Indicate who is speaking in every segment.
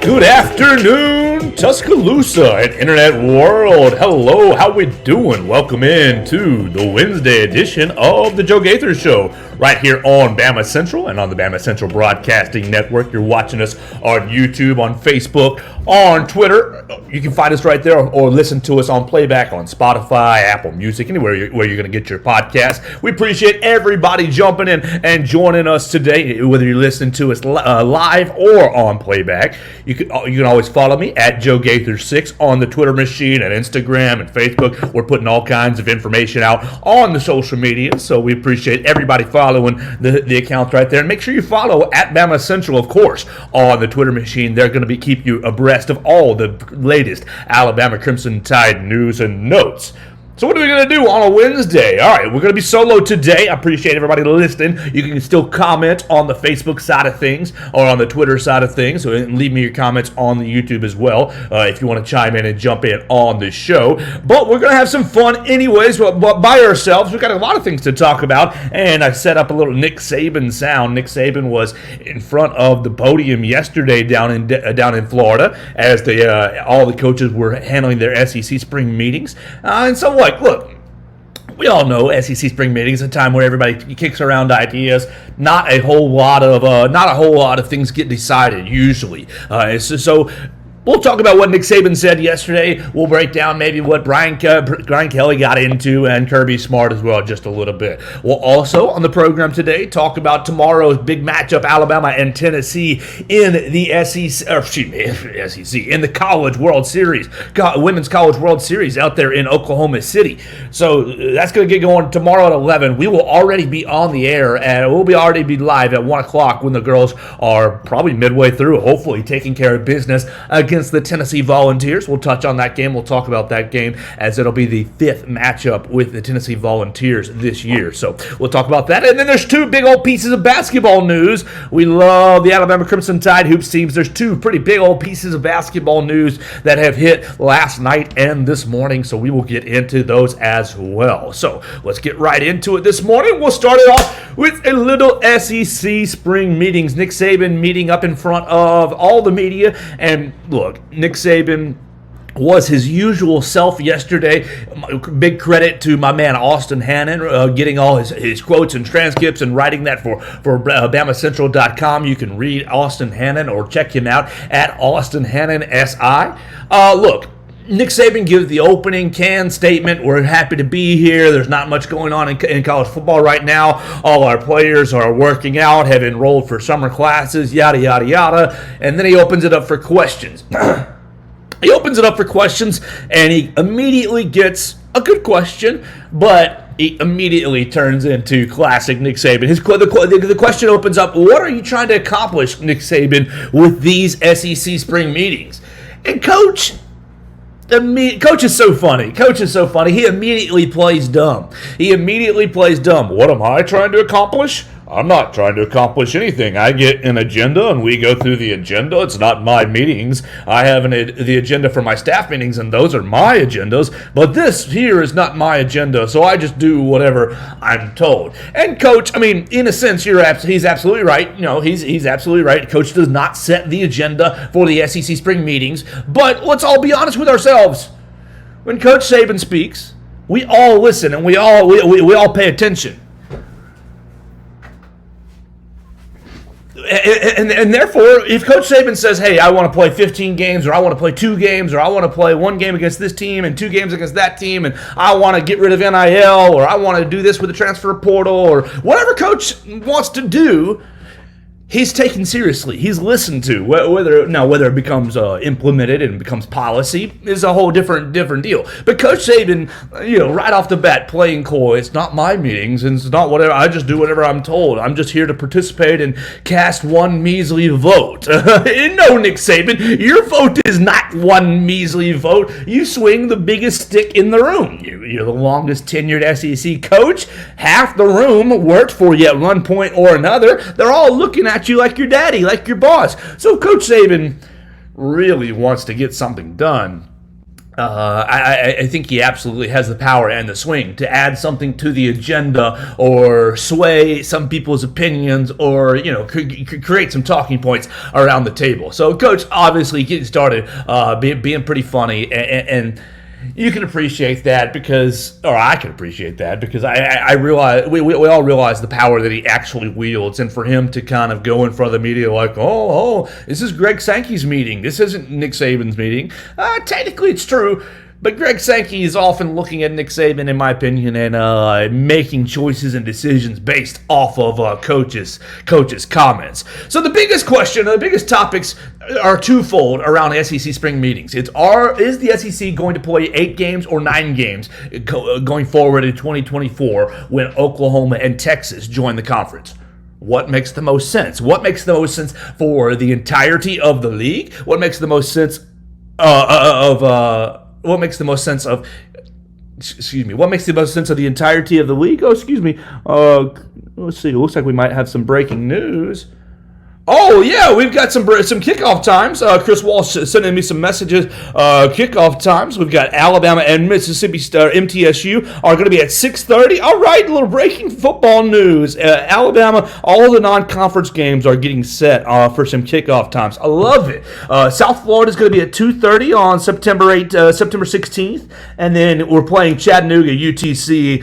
Speaker 1: Good afternoon, Tuscaloosa and Internet World. Hello, how we doing? Welcome in to the Wednesday edition of the Joe Gaither Show, right here on BamaCentral and on the BamaCentral Broadcasting Network. You're watching us on YouTube, on Facebook, on Twitter. You can find us right there or listen to us on playback on Spotify, Apple Music, anywhere where you're going to get your podcast. We appreciate everybody jumping in and joining us today, whether you're listening to us live or on playback. You can always follow me at Joe Gaither 6 on the Twitter machine and Instagram and Facebook. We're putting all kinds of information out on the social media, so we appreciate everybody following the accounts right there. And make sure you follow at BamaCentral, of course, on the Twitter machine. They're going to keep you abreast of all the latest Alabama Crimson Tide news and notes. So what are we going to do on a Wednesday? All right, we're going to be solo today. I appreciate everybody listening. You can still comment on the Facebook side of things or on the Twitter side of things. So leave me your comments on the YouTube as well if you want to chime in and jump in on the show. But we're going to have some fun anyways by ourselves. We've got a lot of things to talk about. And I set up a little Nick Saban sound. Nick Saban was in front of the podium yesterday down in Florida as all the coaches were handling their SEC spring meetings. And so look, we all know SEC spring meetings is a time where everybody kicks around ideas. Not a whole lot of things get decided usually. So we'll talk about what Nick Saban said yesterday. We'll break down maybe what Brian Kelly got into and Kirby Smart as well just a little bit. We'll also, on the program today, talk about tomorrow's big matchup, Alabama and Tennessee in the SEC, in the College World Series, Women's College World Series out there in Oklahoma City. So that's going to get going tomorrow at 11. We will already be on the air, and we'll already be live at 1 o'clock when the girls are probably midway through, hopefully taking care of business against the Tennessee Volunteers. We'll touch on that game. We'll talk about that game as it'll be the fifth matchup with the Tennessee Volunteers this year. So we'll talk about that. And then there's two big old pieces of basketball news. We love the Alabama Crimson Tide hoops teams. There's two pretty big old pieces of basketball news that have hit last night and this morning. So we will get into those as well. So let's get right into it this morning. We'll start it off with a little SEC spring meetings. Nick Saban meeting up in front of all the media. And look, Nick Saban was his usual self yesterday. Big credit to my man Austin Hannon getting all his quotes and transcripts and writing that for BamaCentral.com. You can read Austin Hannon or check him out at Austin Hannon SI. Look, Nick Saban gives the opening canned statement. We're happy to be here. There's not much going on in college football right now. All our players are working out, have enrolled for summer classes, yada, yada, yada. And then he opens it up for questions. He opens it up for questions, and he immediately gets a good question, but he immediately turns into classic Nick Saban. The question opens up, what are you trying to accomplish, Nick Saban, with these SEC spring meetings? And Coach is so funny. He immediately plays dumb. What am I trying to accomplish? I'm not trying to accomplish anything. I get an agenda and we go through the agenda. It's not my meetings. I have the agenda for my staff meetings and those are my agendas. But this here is not my agenda, so I just do whatever I'm told. And Coach, I mean, in a sense, he's absolutely right. You know, he's absolutely right. Coach does not set the agenda for the SEC spring meetings. But let's all be honest with ourselves. When Coach Saban speaks, we all listen and we all pay attention. And therefore, if Coach Saban says, hey, I want to play 15 games, or I want to play 2 games, or I want to play 1 game against this team and 2 games against that team, and I want to get rid of NIL, or I want to do this with the transfer portal, or whatever Coach wants to do, he's taken seriously. He's listened to. Whether it becomes implemented and becomes policy is a whole different deal. But Coach Saban, right off the bat, playing coy. It's not my meetings, and it's not whatever. I just do whatever I'm told. I'm just here to participate and cast one measly vote. No, Nick Saban, your vote is not one measly vote. You swing the biggest stick in the room. You're the longest tenured SEC coach. Half the room worked for you at one point or another. They're all looking at you like your daddy, like your boss. So Coach Saban really wants to get something done. I think he absolutely has the power and the swing to add something to the agenda or sway some people's opinions or, create some talking points around the table. So Coach obviously getting started, being pretty funny and you can appreciate that or I can appreciate that because I realize, we all realize the power that he actually wields. And for him to kind of go in front of the media like, oh, this is Greg Sankey's meeting. This isn't Nick Saban's meeting. Technically it's true. But Greg Sankey is often looking at Nick Saban, in my opinion, and making choices and decisions based off of coaches' comments. So the biggest question, the biggest topics are twofold around SEC spring meetings. Is the SEC going to play 8 games or 9 games going forward in 2024 when Oklahoma and Texas join the conference? What makes the most sense? What makes the most sense for the entirety of the league? What makes the most sense What makes the most sense of the entirety of the league? Let's see. It looks like we might have some breaking news. Oh, yeah, we've got some kickoff times. Chris Walsh sending me some messages. Kickoff times. We've got Alabama and Mississippi MTSU are going to be at 6:30. All right, a little breaking football news. Alabama, all the non-conference games are getting set for some kickoff times. I love it. South Florida is going to be at 2:30 on September 16th. And then we're playing Chattanooga, UTC,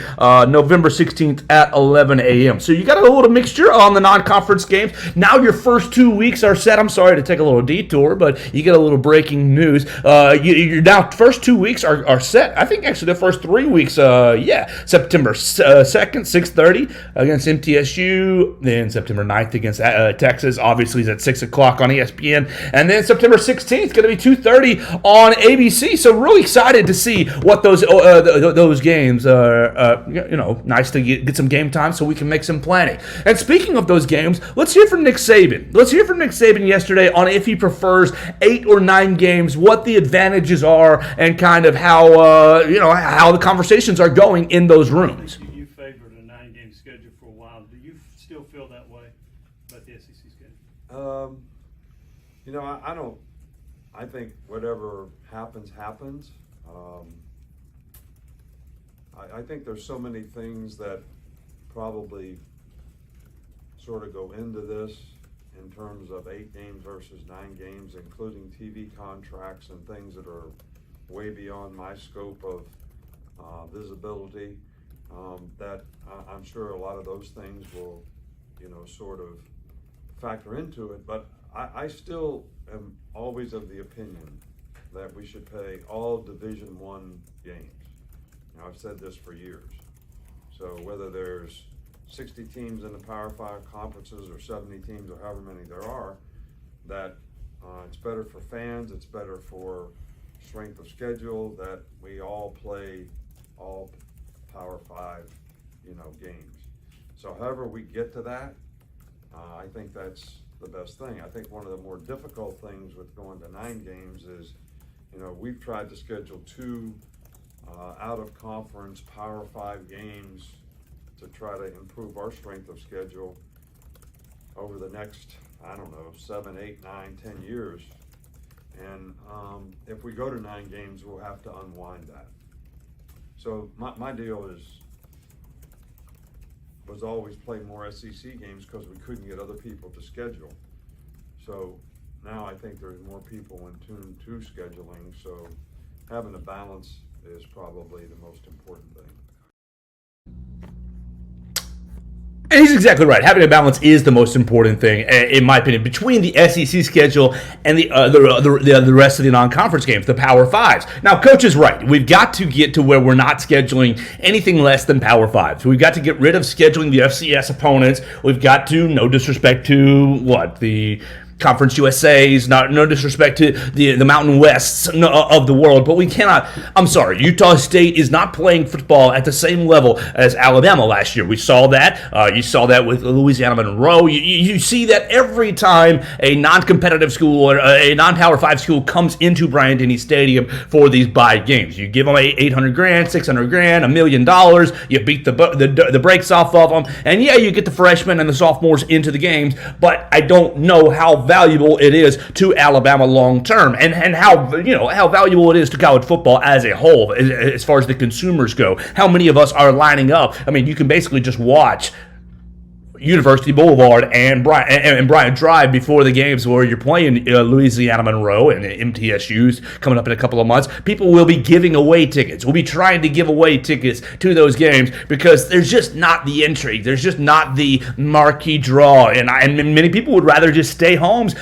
Speaker 1: November 16th at 11 a.m. So you got a little mixture on the non-conference games. Now your first 2 weeks are set. I'm sorry to take a little detour, but you get a little breaking news. Your now first 2 weeks are set. I think actually the first 3 weeks, September 2nd, 6:30 against MTSU. Then September 9th against Texas. Obviously, it's at 6 o'clock on ESPN. And then September 16th, going to be 2:30 on ABC. So really excited to see what those games are. Nice to get some game time so we can make some planning. And speaking of those games, let's hear from Nick Saban. Let's hear from Nick Saban yesterday on if he prefers 8 or 9 games, what the advantages are, and kind of how the conversations are going in those rooms.
Speaker 2: You favored a 9-game schedule for a while. Do you still feel that way about the SEC schedule?
Speaker 3: I don't. I think whatever happens. I think there's so many things that probably sort of go into this in terms of 8 games versus 9 games, including TV contracts and things that are way beyond my scope of visibility, that I'm sure a lot of those things will, sort of factor into it. But I still am always of the opinion that we should play all Division I games. Now, I've said this for years. So whether there's 60 teams in the Power 5 conferences or 70 teams or however many there are, that it's better for fans, it's better for strength of schedule that we all play all Power 5, games. So however we get to that, I think that's the best thing. I think one of the more difficult things with going to 9 games is, we've tried to schedule 2 out-of-conference Power 5 games to try to improve our strength of schedule over the next, 7, 8, 9, 10 years. And if we go to 9 games, we'll have to unwind that. So my deal was always play more SEC games because we couldn't get other people to schedule. So now I think there's more people in tune to scheduling, so having a balance is probably the most important thing.
Speaker 1: And he's exactly right. Having a balance is the most important thing, in my opinion, between the SEC schedule and the rest of the non-conference games, the Power Fives. Now, Coach is right. We've got to get to where we're not scheduling anything less than Power Fives. We've got to get rid of scheduling the FCS opponents. We've got to, no disrespect to the Conference USA's, no disrespect to the Mountain Wests of the world, but we cannot. I'm sorry, Utah State is not playing football at the same level as Alabama last year. We saw that. You saw that with Louisiana Monroe. You see that every time a non-competitive school or a non-Power 5 school comes into Bryant-Denny Stadium for these bye games. You give them $800,000, $600,000, $1 million. You beat the brakes off of them, and yeah, you get the freshmen and the sophomores into the games. But I don't know how valuable it is to Alabama long term, and how valuable it is to college football as a whole, as far as the consumers go. How many of us are lining up? I mean, you can basically just watch University Boulevard and Bryant Drive before the games where you're playing Louisiana Monroe and MTSU's coming up in a couple of months. People will be giving away tickets. We'll be trying to give away tickets to those games because there's just not the intrigue. There's just not the marquee draw. And many people would rather just stay homes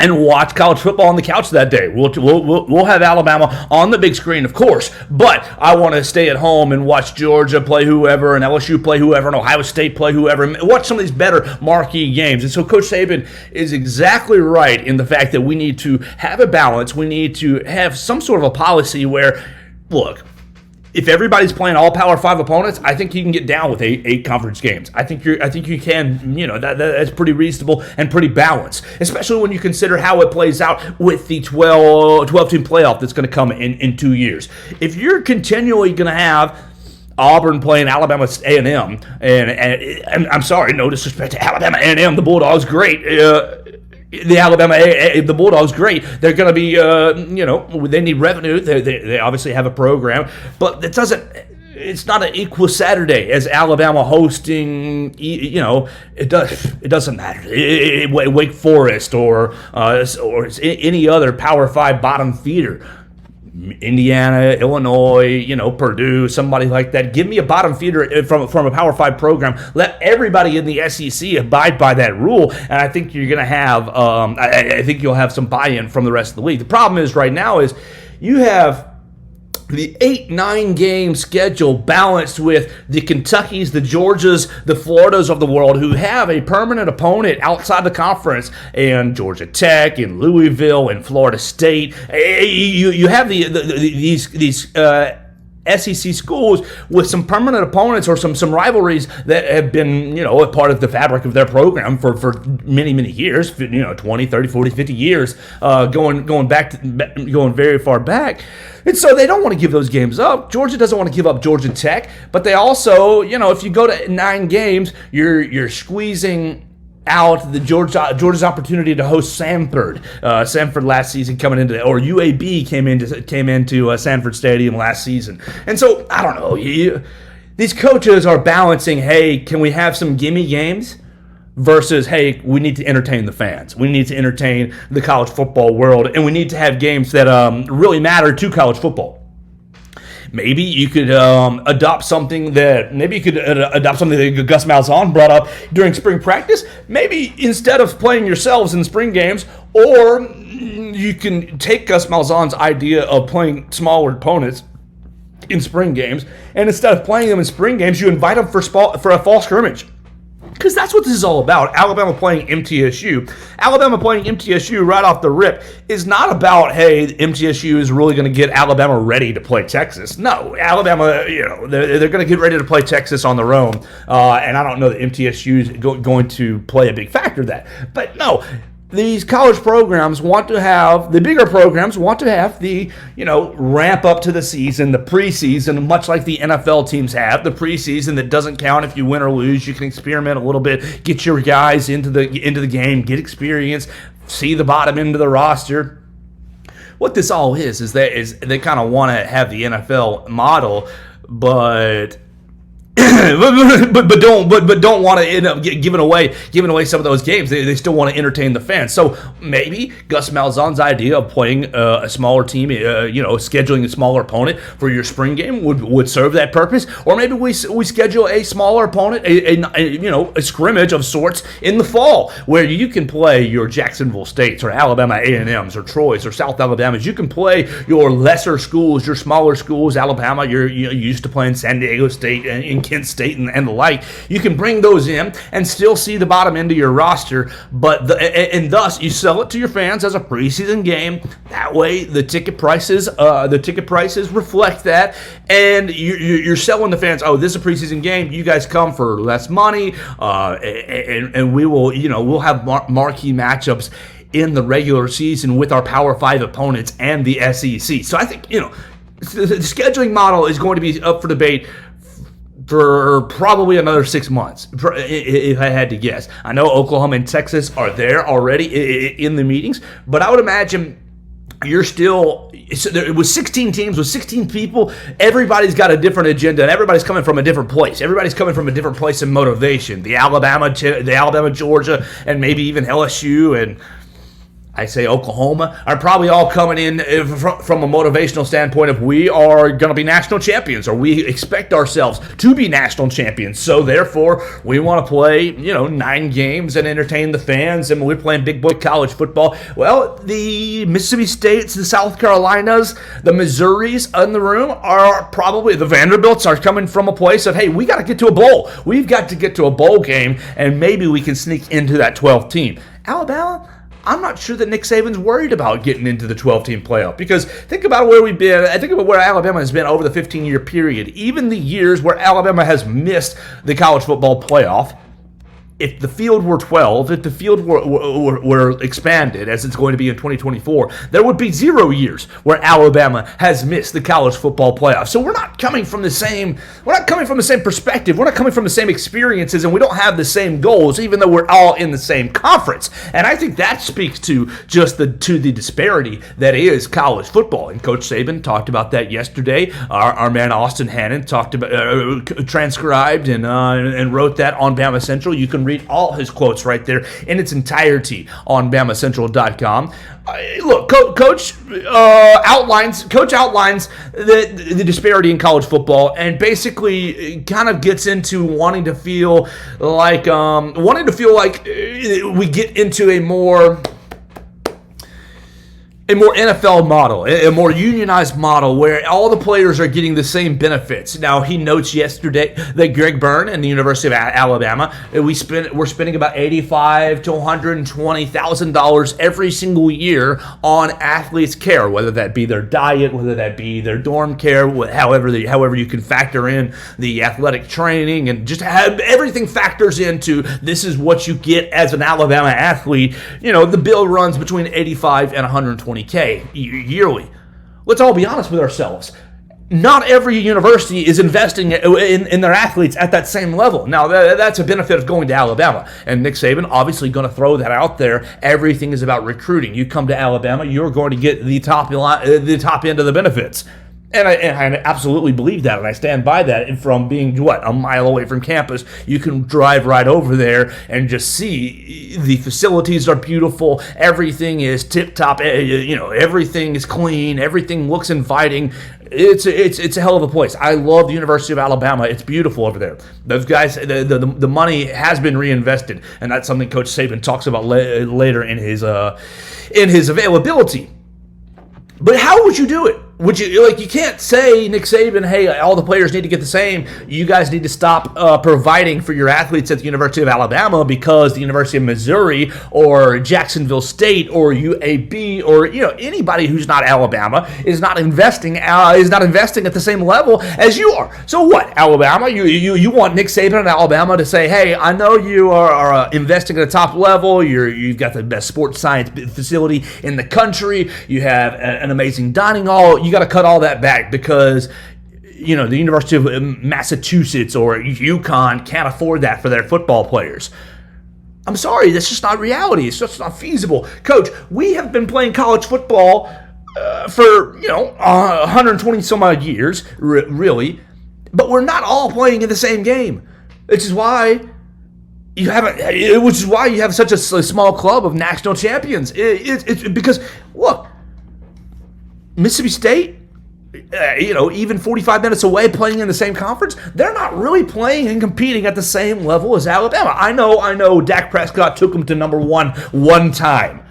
Speaker 1: and watch college football on the couch that day. We'll have Alabama on the big screen, of course, but I want to stay at home and watch Georgia play whoever, and LSU play whoever, and Ohio State play whoever, and watch some of these better marquee games. And so Coach Saban is exactly right in the fact that we need to have a balance. We need to have some sort of a policy where, look, if everybody's playing all Power 5 opponents, I think you can get down with eight conference games. I think you can. That's pretty reasonable and pretty balanced, especially when you consider how it plays out with the 12-team playoff that's going to come in 2 years. If you're continually going to have Auburn playing Alabama A&M, and I'm sorry, no disrespect to Alabama A&M, the Bulldogs, great. The Bulldogs, great. They're going to be, they need revenue. They obviously have a program, but it's not an equal Saturday as Alabama hosting, it doesn't matter. Wake Forest or any other Power 5 bottom feeder. Indiana, Illinois, Purdue, somebody like that. Give me a bottom feeder from a Power 5 program. Let everybody in the SEC abide by that rule, and I think you're going to have, I think you'll have some buy-in from the rest of the league. The problem is right now is you have the 8-9 game schedule balanced with the Kentuckys, the Georgias, the Floridas of the world who have a permanent opponent outside the conference, and Georgia Tech and Louisville and Florida State. You have these SEC schools with some permanent opponents or some rivalries that have been, a part of the fabric of their program for many, many years, 20, 30, 40, 50 years, going very far back. And so they don't want to give those games up. Georgia doesn't want to give up Georgia Tech, but they also, if you go to 9 games, you're squeezing out the Georgia's opportunity to host Samford. Samford last season or UAB came into Sanford Stadium last season. And so, I don't know, these coaches are balancing, hey, can we have some gimme games? Versus, hey, we need to entertain the fans. We need to entertain the college football world, and we need to have games that really matter to college football. Maybe you could adopt something that Gus Malzahn brought up during spring practice. Maybe instead of playing yourselves in spring games, or you can take Gus Malzahn's idea of playing smaller opponents in spring games, and instead of playing them in spring games, you invite them for a fall scrimmage. Because that's what this is all about. Alabama playing MTSU. Alabama playing MTSU right off the rip is not about, hey, MTSU is really going to get Alabama ready to play Texas. No, Alabama, they're going to get ready to play Texas on their own. And I don't know that MTSU is going to play a big factor in that. But no, these college programs the bigger programs want to have the, ramp up to the season, the preseason, much like the NFL teams have. The preseason that doesn't count if you win or lose. You can experiment a little bit, get your guys into the game, get experience, see the bottom end of the roster. What this all is they kind of want to have the NFL model, but but don't want to end up giving away some of those games. They still want to entertain the fans. So maybe Gus Malzahn's idea of playing a smaller team, scheduling a smaller opponent for your spring game would serve that purpose. Or maybe we schedule a smaller opponent, a scrimmage of sorts in the fall where you can play your Jacksonville States or Alabama A&Ms or Troy's or South Alabama's. You can play your lesser schools, your smaller schools. Alabama, you're used to playing San Diego State and Kent State and the like. You can bring those in and still see the bottom end of your roster, and thus you sell it to your fans as a preseason game. That way, the ticket prices reflect that, and you're selling the fans. Oh, this is a preseason game. You guys come for less money, and we'll have marquee matchups in the regular season with our Power 5 opponents and the SEC. So I think the scheduling model is going to be up for debate for probably another 6 months, if I had to guess. I know Oklahoma and Texas are there already in the meetings, but I would imagine you're still, with 16 teams, with 16 people, everybody's got a different agenda, and everybody's coming from a different place. Everybody's coming from a different place in motivation. The Alabama, Georgia, and maybe even LSU, and I say Oklahoma, are probably all coming in from a motivational standpoint of we are going to be national champions, or we expect ourselves to be national champions. So therefore, we want to play, 9 games and entertain the fans, and we're playing big boy college football. Well, the Mississippi States, the South Carolinas, the Missouris in the room are probably, the Vanderbilts are coming from a place of, hey, we got to get to a bowl. We've got to get to a bowl game, and maybe we can sneak into that 12th team. Alabama, I'm not sure that Nick Saban's worried about getting into the 12-team playoff, because think about where we've been. I think about where Alabama has been over the 15-year period. Even the years where Alabama has missed the college football playoff, if the field were 12, if the field were expanded as it's going to be in 2024, there would be 0 years where Alabama has missed the college football playoff. So we're not coming from the same perspective. We're not coming from the same experiences, and we don't have the same goals, even though we're all in the same conference. And I think that speaks to just the disparity that is college football. And Coach Saban talked about that yesterday. Our man Austin Hannon talked about, transcribed and wrote that on BamaCentral. You can read all his quotes right there in its entirety on BamaCentral.com. Look, Coach outlines the disparity in college football, and basically kind of gets into wanting to feel like we get into a more NFL model, a more unionized model where all the players are getting the same benefits. Now, he notes yesterday that Greg Byrne and the University of Alabama, we're spending about $85,000 to $120,000 every single year on athletes' care, whether that be their diet, whether that be their dorm care, however you can factor in the athletic training, and just have everything factors into this is what you get as an Alabama athlete. The bill runs between $85,000 and $120,000 yearly. Let's all be honest with ourselves. Not every university is investing in their athletes at that same level. Now, that's a benefit of going to Alabama. And Nick Saban obviously going to throw that out there. Everything is about recruiting. You come to Alabama, you're going to get the top end of the benefits. And I absolutely believe that, and I stand by that. And from being, a mile away from campus, you can drive right over there and just see the facilities are beautiful. Everything is tip-top. Everything is clean. Everything looks inviting. It's a hell of a place. I love the University of Alabama. It's beautiful over there. Those guys, the money has been reinvested, and that's something Coach Saban talks about later in his availability. But how would you do it? You can't say, Nick Saban, hey, all the players need to get the same. You guys need to stop providing for your athletes at the University of Alabama because the University of Missouri or Jacksonville State or UAB or anybody who's not Alabama is not investing at the same level as you are. So what, Alabama? You want Nick Saban and Alabama to say, hey, I know you are investing at the top level. You've got the best sports science facility in the country. You have an amazing dining hall. You got to cut all that back because the University of Massachusetts or UConn can't afford that for their football players. I'm sorry, that's just not reality. It's just not feasible. Coach, we have been playing college football for 120 some odd years, really, but we're not all playing in the same game. Which is why you have such a small club of national champions. It's because look. Mississippi State, even 45 minutes away playing in the same conference, they're not really playing and competing at the same level as Alabama. I know Dak Prescott took them to number one time,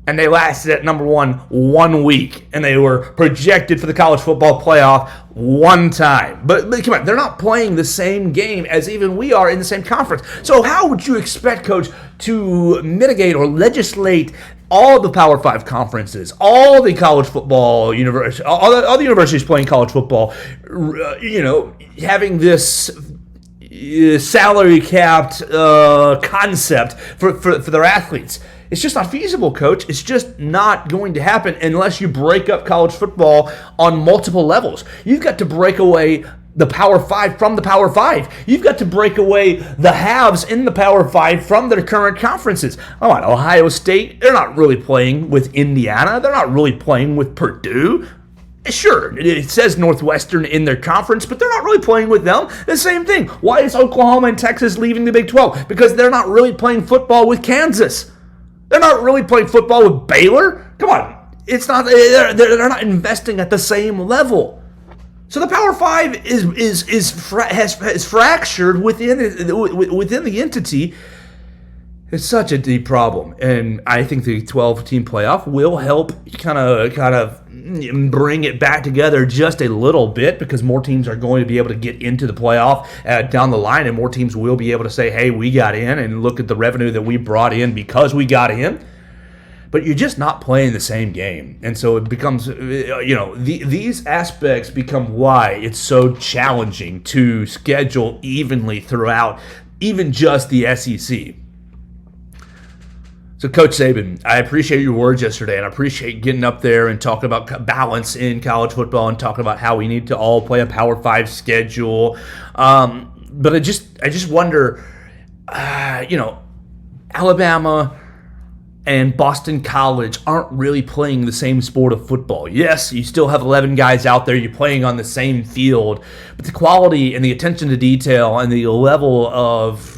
Speaker 1: and they lasted at number 1 week, and they were projected for the college football playoff one time. But come on, they're not playing the same game as even we are in the same conference. So how would you expect, Coach, to mitigate or legislate all the Power 5 conferences, all the college football universities, all the universities playing college football, having this salary capped concept for their athletes? It's just not feasible, Coach. It's just not going to happen unless you break up college football on multiple levels. You've got to break away the Power 5 from the Power 5. You've got to break away the haves in the Power 5 from their current conferences. Oh, at Ohio State, they're not really playing with Indiana. They're not really playing with Purdue. Sure, it says Northwestern in their conference, but they're not really playing with them. The same thing. Why is Oklahoma and Texas leaving the Big 12? Because they're not really playing football with Kansas. They're not really playing football with Baylor. Come on. It's not. They're not investing at the same level. So the Power 5 is fractured within the entity. It's such a deep problem, and I think the 12-team playoff will help kind of bring it back together just a little bit, because more teams are going to be able to get into the playoff down the line, and more teams will be able to say, hey, we got in, and look at the revenue that we brought in because we got in. But you're just not playing the same game. And so it becomes, these aspects become why it's so challenging to schedule evenly throughout even just the SEC. So, Coach Saban, I appreciate your words yesterday, and I appreciate getting up there and talking about balance in college football and talking about how we need to all play a Power 5 schedule. But I just wonder, Alabama and Boston College aren't really playing the same sport of football. Yes, you still have 11 guys out there, you're playing on the same field, but the quality and the attention to detail and the level of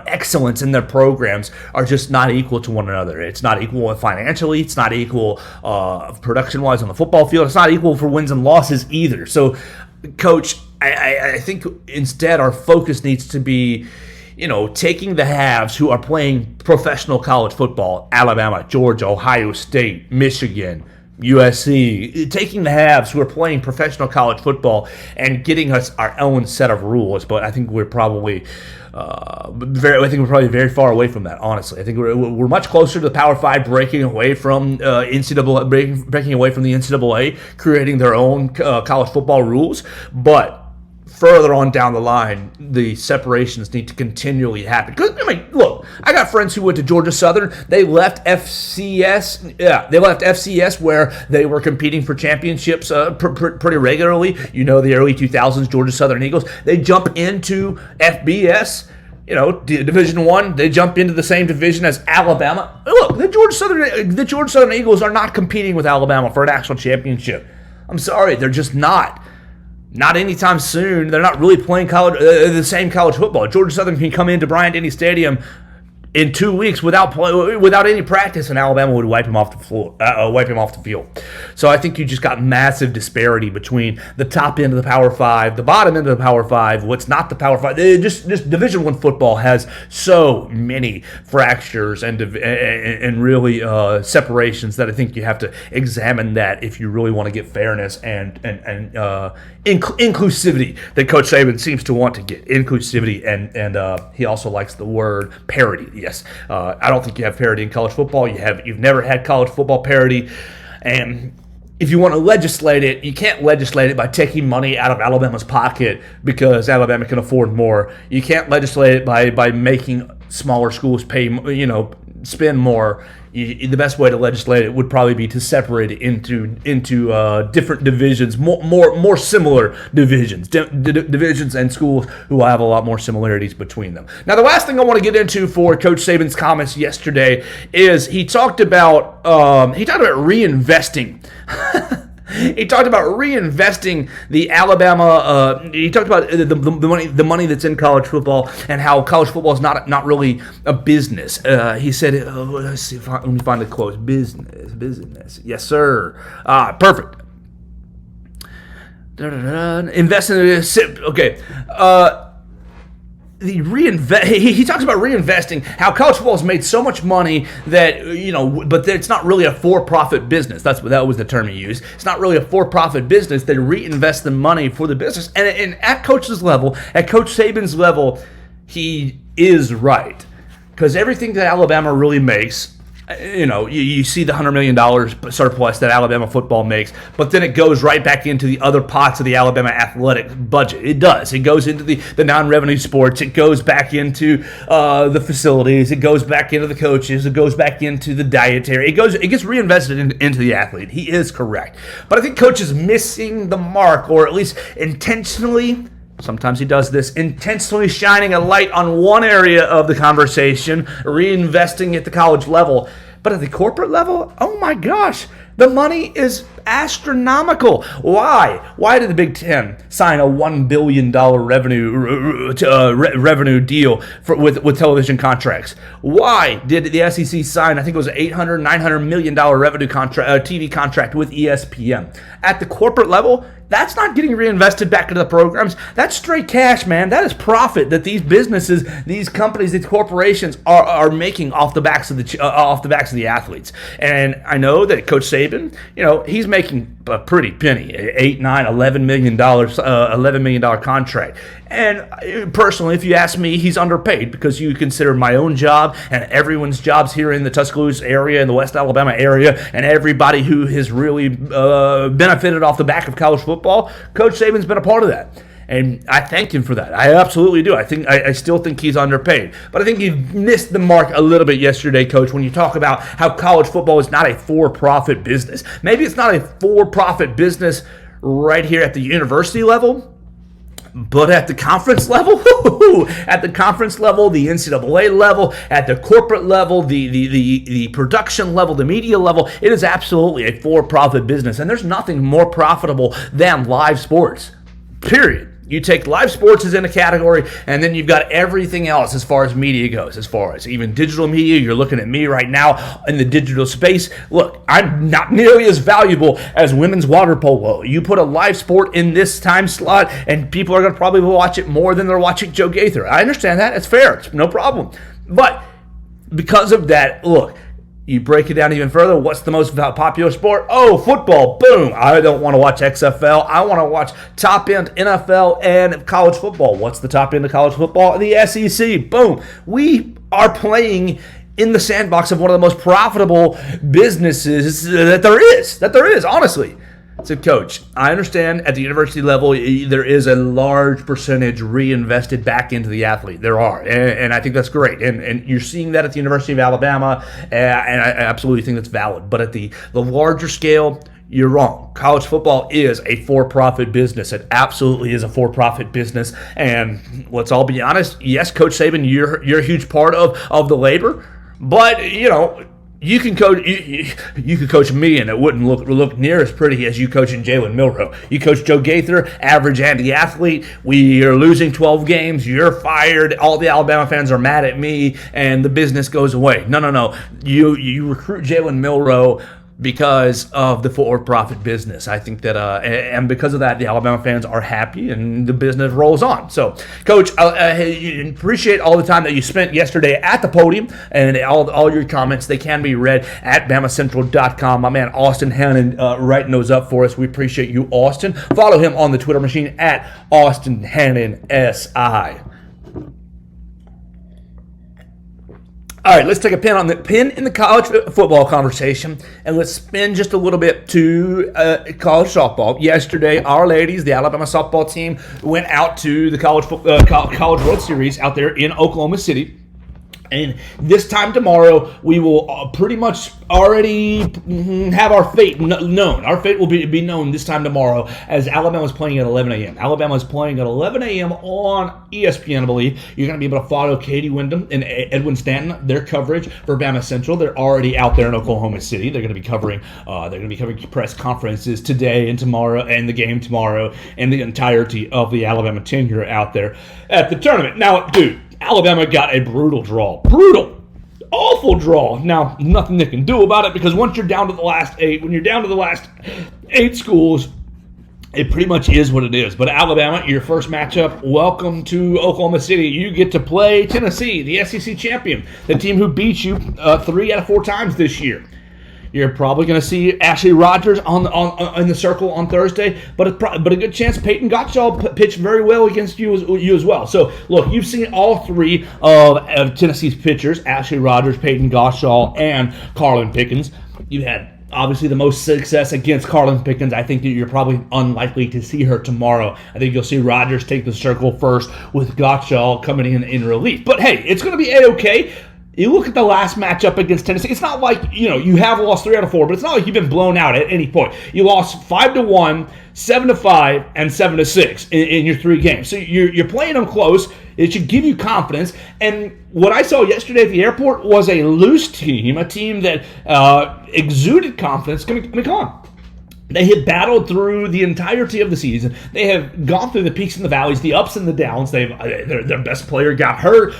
Speaker 1: excellence in their programs are just not equal to one another. It's not equal financially. It's not equal production-wise on the football field. It's not equal for wins and losses either. So, Coach, I think instead our focus needs to be, taking the halves who are playing professional college football, Alabama, Georgia, Ohio State, Michigan, USC, taking the halves who are playing professional college football and getting us our own set of rules. But I think we're probably very far away from that, honestly. I think we're much closer to the Power 5 breaking away from NCAA, breaking away from the NCAA, creating their own college football rules. But further on down the line, the separations need to continually happen. Because, look, I got friends who went to Georgia Southern. They left FCS. Yeah, they left FCS where they were competing for championships pretty regularly. The early 2000s Georgia Southern Eagles. They jump into FBS. Division I, they jump into the same division as Alabama. Look, the Georgia Southern Eagles are not competing with Alabama for a national championship. I'm sorry, they're just not. Not anytime soon. They're not really playing the same college football. Georgia Southern can come into Bryant-Denny Stadium in 2 weeks without any practice, and Alabama would wipe him off the field. So I think you just got massive disparity between the top end of the Power 5, the bottom end of the Power 5, what's not the Power 5. Just Division I football has so many fractures and really separations that I think you have to examine that if you really want to get fairness and inclusivity that Coach Saban seems to want to get. Inclusivity, and he also likes the word parity. Yes, I don't think you have parity in college football. You've never had college football parity, and if you want to legislate it, you can't legislate it by taking money out of Alabama's pocket because Alabama can afford more. You can't legislate it by making smaller schools spend more. The best way to legislate it would probably be to separate it into different divisions, more similar divisions, divisions and schools who will have a lot more similarities between them. Now, the last thing I want to get into for Coach Saban's comments yesterday is he talked about reinvesting. He talked about reinvesting the Alabama. He talked about the money that's in college football and how college football is not really a business. He said, let's see, let me find the quote. Business. Yes, sir. Perfect. Invest in it. Okay. He talks about reinvesting, how college football has made so much money that, but it's not really a for-profit business. That was the term he used. It's not really a for-profit business. They reinvest the money for the business. And at Coach's level, at Coach Saban's level, he is right. Because everything that Alabama really makes you see the $100 million surplus that Alabama football makes, but then it goes right back into the other pots of the Alabama athletic budget. It does. It goes into the non-revenue sports. It goes back into the facilities. It goes back into the coaches. It goes back into the dietary. It gets reinvested into the athlete. He is correct. But I think Coach is missing the mark, or at least intentionally. Sometimes he does this, intentionally shining a light on one area of the conversation, reinvesting at the college level. But at the corporate level, oh my gosh, the money is astronomical. Why? Why did the Big Ten sign a $1 billion revenue deal with television contracts? Why did the SEC sign, I think it was an $800 million revenue contract, TV contract with ESPN? At the corporate level, that's not getting reinvested back into the programs. That's straight cash, man. That is profit that these businesses, these companies, these corporations are making off the backs of the athletes. And I know that Coach Saban, he's making a pretty penny, $8, $9, $11 million contract. And personally, if you ask me, he's underpaid, because you consider my own job and everyone's jobs here in the Tuscaloosa area, in the West Alabama area, and everybody who has really benefited off the back of college football. Coach Saban's been a part of that. And I thank him for that. I absolutely do. I still think he's underpaid. But I think you missed the mark a little bit yesterday, Coach, when you talk about how college football is not a for-profit business. Maybe it's not a for-profit business right here at the university level, but at the conference level, at the conference level, the NCAA level, at the corporate level, the production level, the media level, it is absolutely a for-profit business. And there's nothing more profitable than live sports, period. You take live sports as in a category, and then you've got everything else as far as media goes, as far as even digital media. You're looking at me right now in the digital space. Look, I'm not nearly as valuable as women's water polo. You put a live sport in this time slot, and people are going to probably watch it more than they're watching Joe Gaither. I understand that. It's fair. It's no problem. But because of that, look, you break it down even further. What's the most popular sport? Oh, football. Boom. I don't want to watch XFL. I want to watch top-end NFL and college football. What's the top end of college football? The SEC. Boom. We are playing in the sandbox of one of the most profitable businesses that there is, honestly. So, Coach, I understand at the university level there is a large percentage reinvested back into the athlete. There are, and I think that's great. And you're seeing that at the University of Alabama, and I absolutely think that's valid. But at the larger scale, you're wrong. College football is a for-profit business. It absolutely is a for-profit business. And let's all be honest. Yes, Coach Saban, you're a huge part of the labor, but you can coach. You could coach me, and it wouldn't look near as pretty as you coaching Jalen Milroe. You coach Joe Gaither, average anti-athlete. We are losing 12 games. You're fired. All the Alabama fans are mad at me, and the business goes away. No. You recruit Jalen Milroe because of the for-profit business. I think that, and because of that, the Alabama fans are happy and the business rolls on. So, Coach, I appreciate all the time that you spent yesterday at the podium, and all your comments. They can be read at BamaCentral.com. My man Austin Hannon writing those up for us. We appreciate you, Austin. Follow him on the Twitter machine at Austin Hannon SI. All right, let's take a pin in the college football conversation, and let's spin just a little bit to college softball. Yesterday, our ladies, the Alabama softball team, went out to the College World Series out there in Oklahoma City. And this time tomorrow, we will pretty much already have our fate known. Our fate will be known this time tomorrow, as Alabama is playing at 11 a.m. Alabama is playing at 11 a.m. on ESPN, I believe. You're going to be able to follow Katie Wyndham and Edwin Stanton, their coverage for BamaCentral. They're already out there in Oklahoma City. They're going to be covering press conferences today and tomorrow, and the game tomorrow, and the entirety of the Alabama tenure out there at the tournament. Now, dude, Alabama got a brutal draw. Awful draw. Now, nothing they can do about it, because once you're down to the last 8, when you're down to the last 8 schools, it pretty much is what it is. But Alabama, your first matchup, welcome to Oklahoma City. You get to play Tennessee, the SEC champion, the team who beat you 3 out of 4 times this year. You're probably going to see Ashley Rogers in the circle on Thursday, but a good chance Peyton Gottschall pitched very well against you as well. So, look, you've seen all three of Tennessee's pitchers, Ashley Rogers, Peyton Gottschall, and Carlin Pickens. You've had obviously the most success against Carlin Pickens. I think that you're probably unlikely to see her tomorrow. I think you'll see Rogers take the circle first with Gottschall coming in relief. But, hey, it's going to be A-okay. You look at the last matchup against Tennessee, it's not like, you have lost 3 out of 4, but it's not like you've been blown out at any point. You lost 5-1, 7-5, and 7-6 in your 3 games. So you're playing them close. It should give you confidence. And what I saw yesterday at the airport was a loose team, a team that exuded confidence. Come on. They have battled through the entirety of the season. They have gone through the peaks and the valleys, the ups and the downs. Their best player got hurt.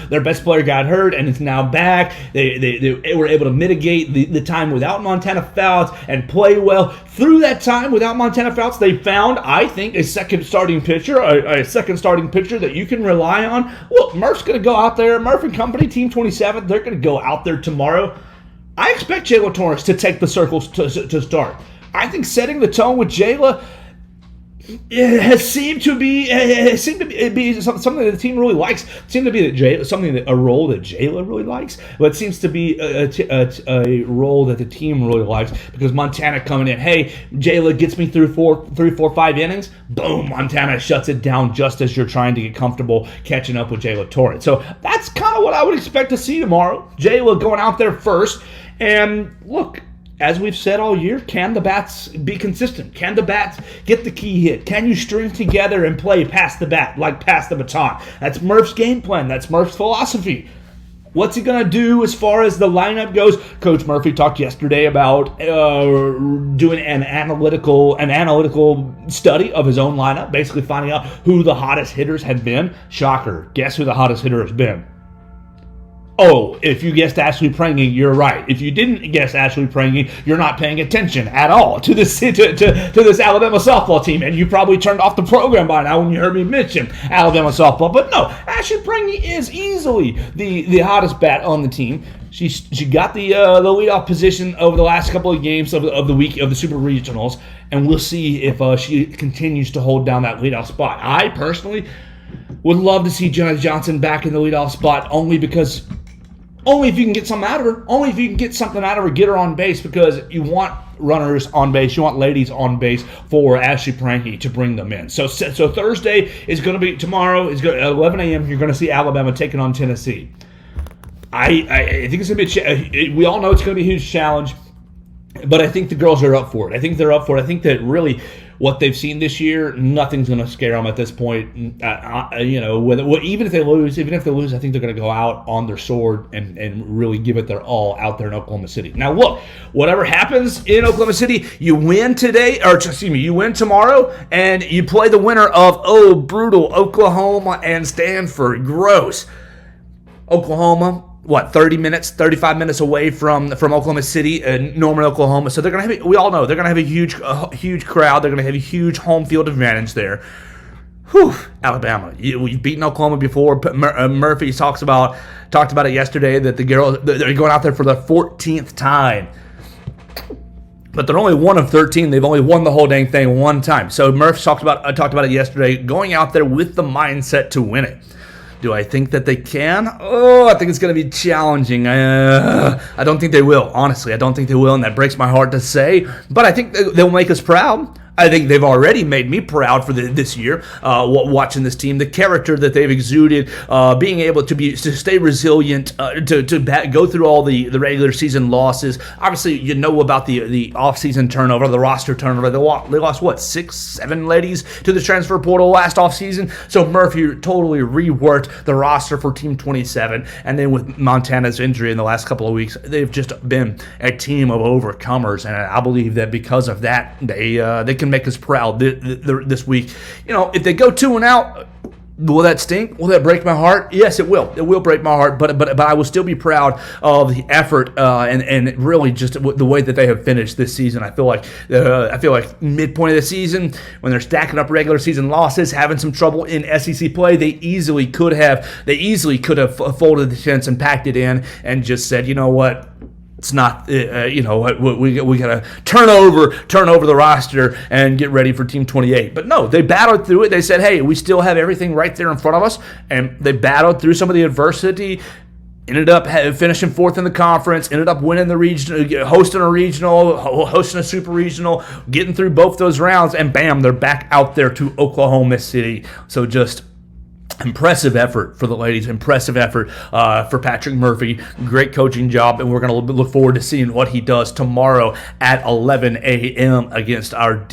Speaker 1: And it's now back. They were able to mitigate the time without Montana Fouts and play well. Through that time without Montana Fouts, they found, I think, a second starting pitcher that you can rely on. Well, Murph's going to go out there. Murph and company, Team 27, they're going to go out there tomorrow. I expect Jayla Torres to take the circles to start. I think setting the tone with Jayla has seemed to be something that the team really likes. It seemed to be a role that Jayla really likes, but it seems to be a role that the team really likes because Montana coming in. Hey, Jayla gets me through 5 innings. Boom, Montana shuts it down just as you're trying to get comfortable catching up with Jayla Torres. So that's kind of what I would expect to see tomorrow. Jayla going out there first, and look. As we've said all year, can the bats be consistent? Can the bats get the key hit? Can you string together and play past the bat, like past the baton? That's Murph's game plan. That's Murph's philosophy. What's he going to do as far as the lineup goes? Coach Murphy talked yesterday about doing an analytical study of his own lineup, basically finding out who the hottest hitters had been. Shocker. Guess who the hottest hitter has been? Oh, if you guessed Ashley Prangy, you're right. If you didn't guess Ashley Prangy, you're not paying attention at all to this Alabama softball team, and you probably turned off the program by now when you heard me mention Alabama softball. But no, Ashley Prangy is easily the hottest bat on the team. She got the leadoff position over the last couple of games of the week of the Super Regionals, and we'll see if she continues to hold down that leadoff spot. I personally would love to see Jenna Johnson back in the leadoff spot only if you can get something out of her. Only if you can get something out of her, get her on base, because you want runners on base. You want ladies on base for Ashley Pranky to bring them in. So Thursday is going to be, tomorrow is at 11 a.m. You're going to see Alabama taking on Tennessee. I think it's going to be we all know it's going to be a huge challenge, but I think the girls are up for it. I think they're up for it. I think that really what they've seen this year, nothing's going to scare them at this point. Even if they lose, I think they're going to go out on their sword and really give it their all out there in Oklahoma City. Now, look, whatever happens in Oklahoma City, you win you win tomorrow, and you play the winner of brutal Oklahoma and Stanford. Gross. Oklahoma. 35 minutes away from Oklahoma City, Norman, Oklahoma. So they're going to have, we all know, they're going to have a huge crowd. They're going to have a huge home field advantage there. Whew, Alabama. You've beaten Oklahoma before. Murphy talked about it yesterday that the girls, they're going out there for the 14th time. But they're only 1 of 13. They've only won the whole dang thing one time. So Murph talked about it yesterday, going out there with the mindset to win it. Do I think that they can? I think it's going to be challenging. I don't think they will. Honestly, I don't think they will, and that breaks my heart to say. But I think they'll make us proud. I think they've already made me proud for this year, watching this team. The character that they've exuded, being able to stay resilient, to go through all the regular season losses. Obviously, you know about the offseason turnover, the roster turnover. They lost 6-7 ladies to the transfer portal last offseason. So Murphy totally reworked the roster for Team 27. And then with Montana's injury in the last couple of weeks, they've just been a team of overcomers. And I believe that because of that, they can make us proud this week. If they go 2-out, will that stink? Will that break my heart? Yes, it will. It will break my heart, but I will still be proud of the effort and really just the way that they have finished this season. I feel like midpoint of the season, when they're stacking up regular season losses, having some trouble in SEC play, they easily could have folded the tents and packed it in and just said, you know what? it's not, we got to turn over the roster and get ready for Team 28. But no, they battled through it. They said, hey, we still have everything right there in front of us. And they battled through some of the adversity, ended up finishing fourth in the conference, ended up winning the region, hosting a regional, hosting a super regional, getting through both those rounds, and bam, they're back out there to Oklahoma City. So just impressive effort for the ladies, impressive effort for Patrick Murphy. Great coaching job, and we're going to look forward to seeing what he does tomorrow at 11 a.m. against our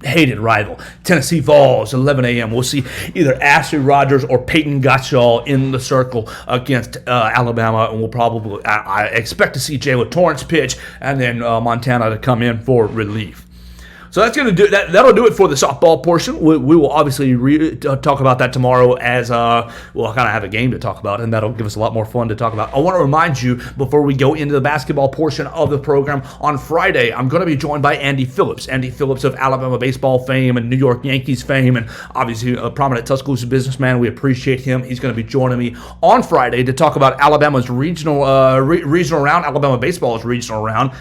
Speaker 1: hated rival, Tennessee Vols, 11 a.m. We'll see either Ashley Rogers or Peyton Gottschall in the circle against Alabama, and we'll probably, I expect to see Jayla Torrance pitch, and then Montana to come in for relief. So that's going to do that. That'll do it for the softball portion. We will obviously talk about that tomorrow as we'll kind of have a game to talk about, and that'll give us a lot more fun to talk about. I want to remind you before we go into the basketball portion of the program on Friday, I'm going to be joined by Andy Phillips. Andy Phillips of Alabama baseball fame and New York Yankees fame, and obviously a prominent Tuscaloosa businessman. We appreciate him. He's going to be joining me on Friday to talk about Alabama's regional round. Alabama baseball's regional round.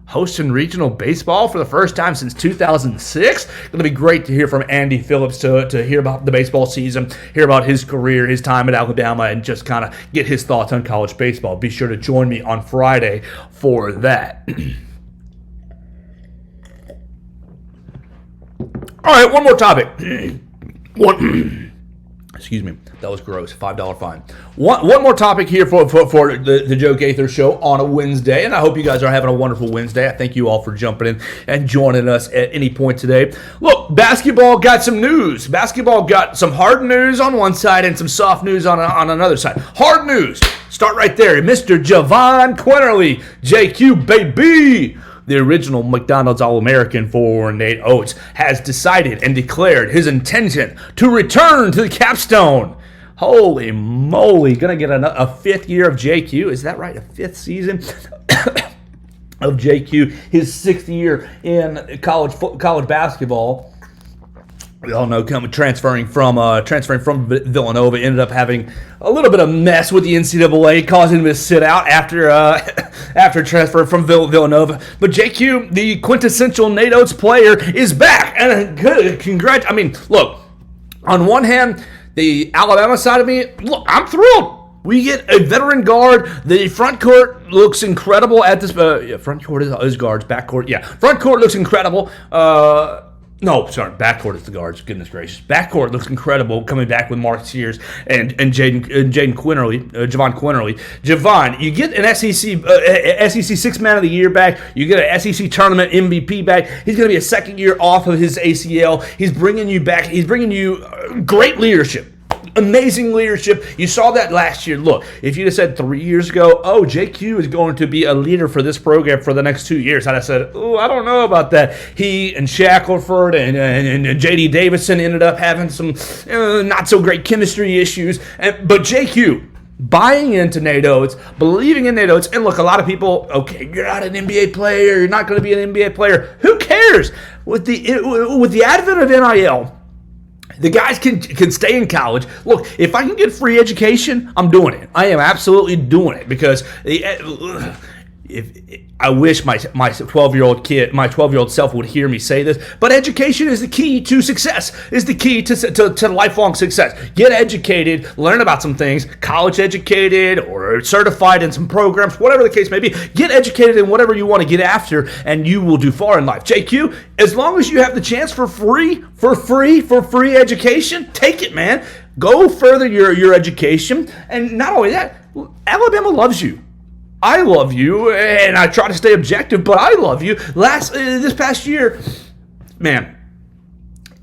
Speaker 1: Hosting regional baseball for the first time since 2006. It's going to be great to hear from Andy Phillips, to hear about the baseball season, hear about his career, his time at Alabama, and just kind of get his thoughts on college baseball. Be sure to join me on Friday for that. All right, one more topic. Excuse me, that was gross. $5 fine. One more topic here for the Joe Gaither Show on a Wednesday, and I hope you guys are having a wonderful Wednesday. I thank you all for jumping in and joining us at any point today. Look, basketball got some news. Basketball got some hard news on one side and some soft news on another side. Hard news, start right there. Mr. Javon Quinterly, JQ baby. The original McDonald's All-American for Nate Oates has decided and declared his intention to return to the capstone. Holy moly, gonna get a fifth year of JQ. Is that right? A fifth season of JQ. His sixth year in college basketball. We all know transferring from Villanova, ended up having a little bit of mess with the NCAA, causing him to sit out after transfer from Villanova. But JQ, the quintessential Nate Oates player, is back, and congrats. I mean, look, on one hand, the Alabama side of me, look, I'm thrilled. We get a veteran guard. The front court looks incredible at this. Front court is guards. Back court, yeah. Front court looks incredible. No, sorry, backcourt is the guards. Goodness gracious, backcourt looks incredible. Coming back with Mark Sears and Javon Quinterly. Javon, you get an SEC Sixth Man of the Year back. You get an SEC Tournament MVP back. He's going to be a second year off of his ACL. He's bringing you back. He's bringing you great leadership. Amazing leadership. You saw that last year. Look, if you'd have said 3 years ago, JQ is going to be a leader for this program for the next 2 years, I'd have said, I don't know about that. He and Shackelford and J.D. Davison ended up having some not so great chemistry issues. But JQ, buying into Nate Oates, believing in Nate Oates, and look, a lot of people, okay, you're not an NBA player, you're not going to be an NBA player. Who cares? With the advent of NIL, the guys can stay in college. Look, if I can get free education, I'm doing it. I am absolutely doing it because I wish my 12-year-old self would hear me say this, but education is the key to success, is the key to lifelong success. Get educated, learn about some things, college educated or certified in some programs, whatever the case may be. Get educated in whatever you want to get after, and you will do far in life. JQ, as long as you have the chance for free education, take it, man. Go further your education, and not only that, Alabama loves you. I love you, and I try to stay objective, but I love you. This past year, man,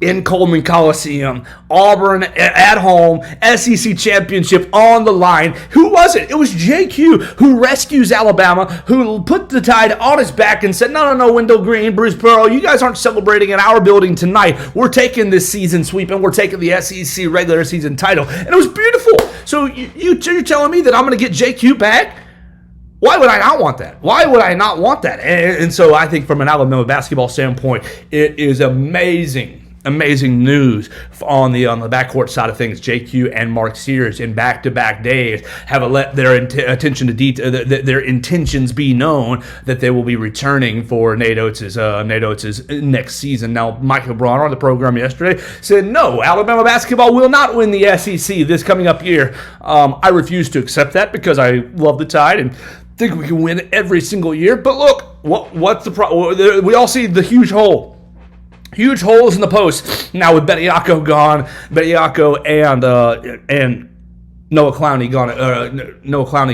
Speaker 1: in Coleman Coliseum, Auburn at home, SEC championship on the line. Who was it? It was JQ who rescues Alabama, who put the Tide on his back and said, no, Wendell Green, Bruce Pearl, you guys aren't celebrating in our building tonight. We're taking this season sweep, and we're taking the SEC regular season title. And it was beautiful. So you're telling me that I'm going to get JQ back? Why would I not want that? And so I think from an Alabama basketball standpoint, it is amazing amazing news on the backcourt side of things. JQ and Mark Sears in back-to-back days have let their attention to their intentions be known that they will be returning for Nate Oates' next season. Now, Michael Bronner on the program yesterday said, no, Alabama basketball will not win the SEC this coming up year. I refuse to accept that because I love the Tide and think we can win every single year. But look, what's the problem? We all see the huge hole. Huge holes in the post now with Bediako gone, and Noah Clowney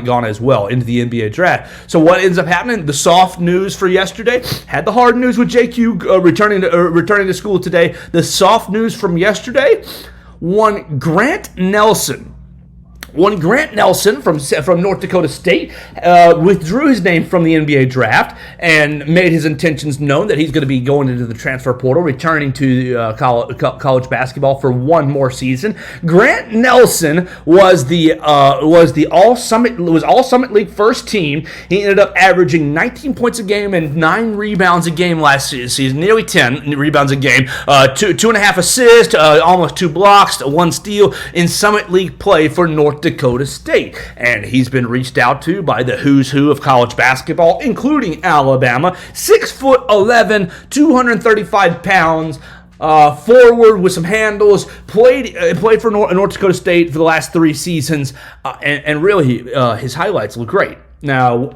Speaker 1: gone as well into the NBA draft. So what ends up happening? The soft news for yesterday had the hard news with JQ returning to school today. The soft news from yesterday, one Grant Nelson from North Dakota State withdrew his name from the NBA draft and made his intentions known that he's going to be going into the transfer portal, returning to college basketball for one more season. Grant Nelson was All Summit League first team. He ended up averaging 19 points a game and 9 rebounds a game last season, nearly 10 rebounds a game, 2.5 assists, almost 2 blocks, 1 steal in Summit League play for North Dakota State. And he's been reached out to by the who's who of college basketball, including Alabama. 6'11", 235 pounds, forward with some handles, played for North Dakota State for the last 3 seasons, and really his highlights look great. Now,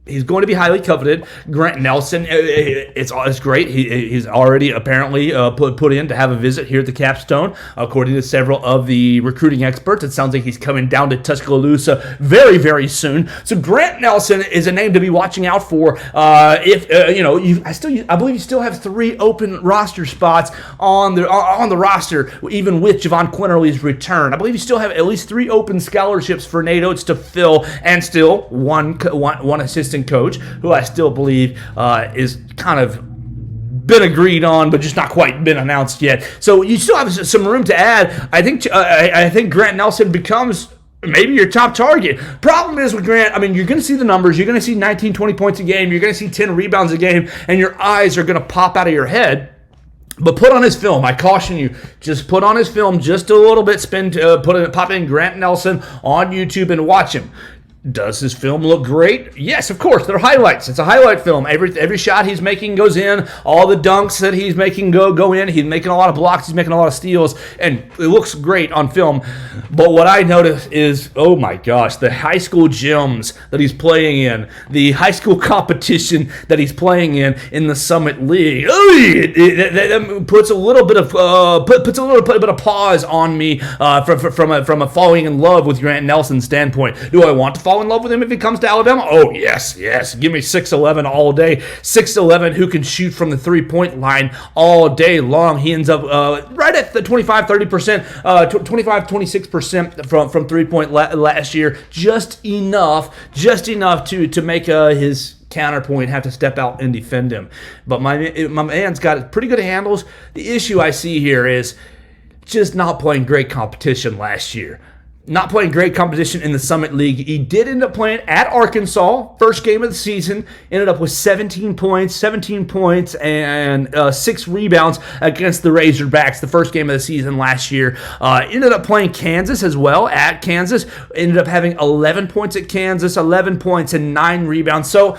Speaker 1: he's going to be highly coveted. Grant Nelson, it's great. He's already apparently put in to have a visit here at the Capstone. According to several of the recruiting experts, it sounds like he's coming down to Tuscaloosa very, very soon. So Grant Nelson is a name to be watching out for. I believe you still have 3 open roster spots on the roster, even with Javon Quinterly's return. I believe you still have at least 3 open scholarships for Nate Oates to fill, and still one assistant coach who I still believe is kind of been agreed on, but just not quite been announced yet. So you still have some room to add. I think Grant Nelson becomes maybe your top target. Problem is with Grant, you're going to see the numbers. You're going to see 19, 20 points a game. You're going to see 10 rebounds a game, and your eyes are going to pop out of your head. But put on his film. I caution you, just put on his film just a little bit. Pop in Grant Nelson on YouTube and watch him. Does his film look great? Yes, of course. They're highlights. It's a highlight film. Every shot he's making goes in. All the dunks that he's making go in. He's making a lot of blocks. He's making a lot of steals. And it looks great on film. But what I notice is, oh my gosh, the high school gyms that he's playing in, the high school competition that he's playing in the Summit League, it puts a little bit of pause on me from a falling in love with Grant Nelson's standpoint. Do I want to fall in love with him if he comes to Alabama? Oh, yes. Give me 6'11" all day. 6'11" who can shoot from the three-point line all day long. He ends up right at the 25-30%, 25-26% from three-point last year. Just enough to make his counterpoint have to step out and defend him. But my man's got pretty good handles. The issue I see here is just not playing great competition last year. Not playing great competition in the Summit League. He did end up playing at Arkansas, first game of the season. Ended up with 17 points and 6 rebounds against the Razorbacks, the first game of the season last year. Ended up playing Kansas as well, at Kansas. Ended up having 11 points at Kansas, 11 points and 9 rebounds. So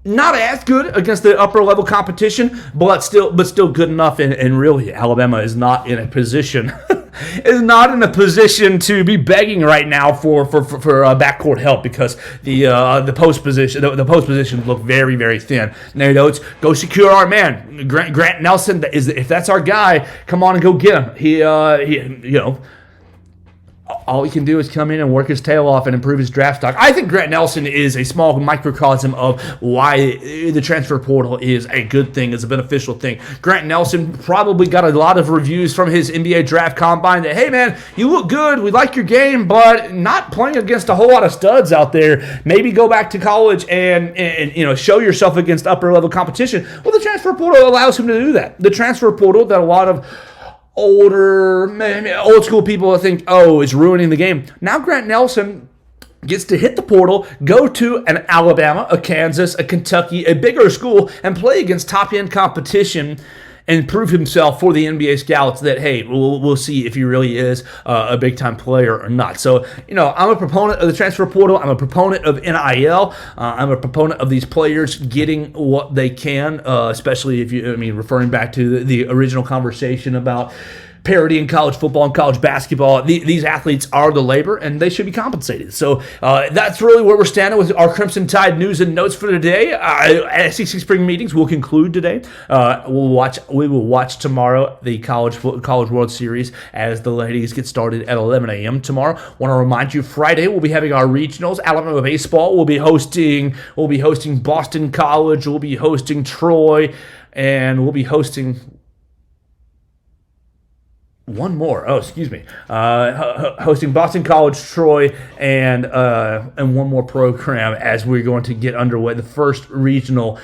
Speaker 1: not as good against the upper level competition, but still good enough. And really, Alabama is not in a position to be begging right now for backcourt help, because the post positions look very, very thin. Nate Oates, go secure our man Grant Nelson. If that's our guy, come on and go get him. All he can do is come in and work his tail off and improve his draft stock. I think Grant Nelson is a small microcosm of why the transfer portal is a good thing, is a beneficial thing. Grant Nelson probably got a lot of reviews from his NBA draft combine that, hey man, you look good, we like your game, but not playing against a whole lot of studs out there. Maybe go back to college and show yourself against upper level competition. Well, the transfer portal allows him to do that. The transfer portal that a lot of old school people think, it's ruining the game. Now Grant Nelson gets to hit the portal, go to an Alabama, a Kansas, a Kentucky, a bigger school, and play against top-end competition. and prove himself for the NBA scouts that, hey, we'll see if he really is a big-time player or not. So, I'm a proponent of the transfer portal. I'm a proponent of NIL. I'm a proponent of these players getting what they can, especially if referring back to the original conversation about parity in college football and college basketball. These athletes are the labor, and they should be compensated. So that's really where we're standing with our Crimson Tide news and notes for today. SEC spring meetings will conclude today. We will watch tomorrow the College World Series as the ladies get started at 11 a.m. tomorrow. Want to remind you, Friday we'll be having our regionals. Alabama baseball will be hosting Boston College. We'll be hosting Troy, and we'll be hosting one more. Hosting Boston College, Troy, and one more program as we're going to get underway. The first regional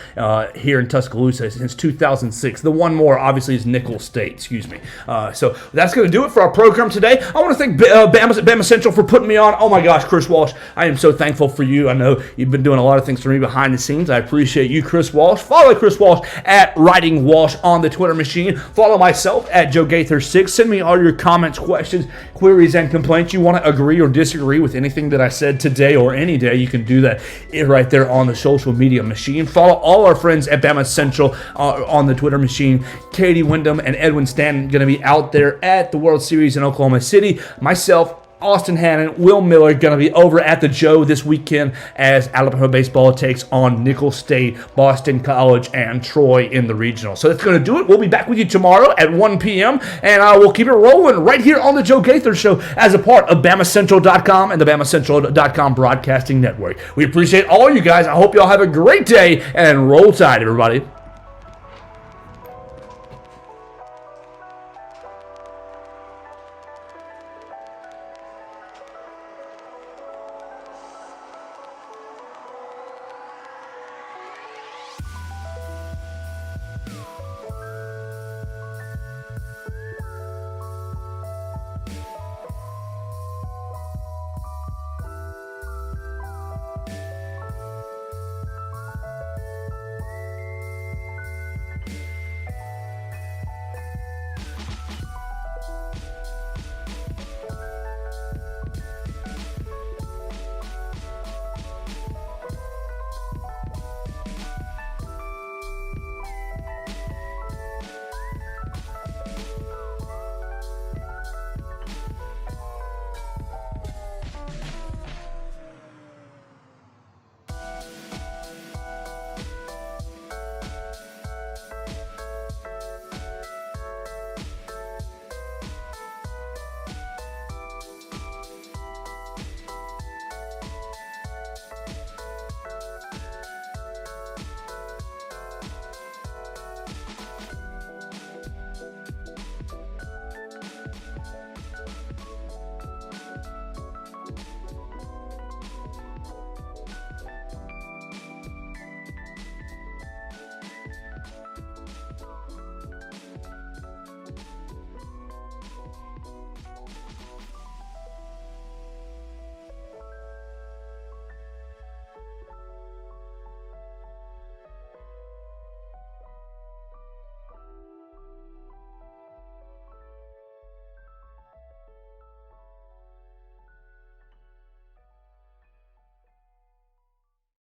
Speaker 1: here in Tuscaloosa since 2006. The one more, obviously, is Nicholls State. So that's going to do it for our program today. I want to thank BamaCentral for putting me on. Oh my gosh, Chris Walsh, I am so thankful for you. I know you've been doing a lot of things for me behind the scenes. I appreciate you, Chris Walsh. Follow Chris Walsh at Writing Walsh on the Twitter machine. Follow myself at Joe Gaither 6. Send me all your comments, questions, queries, and complaints. You want to agree or disagree with anything that I said today or any day, you can do that right there on the social media machine. Follow all our friends at BamaCentral on the Twitter machine. Katie Wyndham and Edwin Stanton going to be out there at the World Series in Oklahoma City. Myself, Austin Hannon, Will Miller going to be over at the Joe this weekend as Alabama baseball takes on Nicholls State, Boston College, and Troy in the regional. So that's going to do it. We'll be back with you tomorrow at 1 p.m. and we'll keep it rolling right here on the Joe Gaither Show as a part of BamaCentral.com and the BamaCentral.com broadcasting network. We appreciate all you guys. I hope y'all have a great day and roll tide, everybody.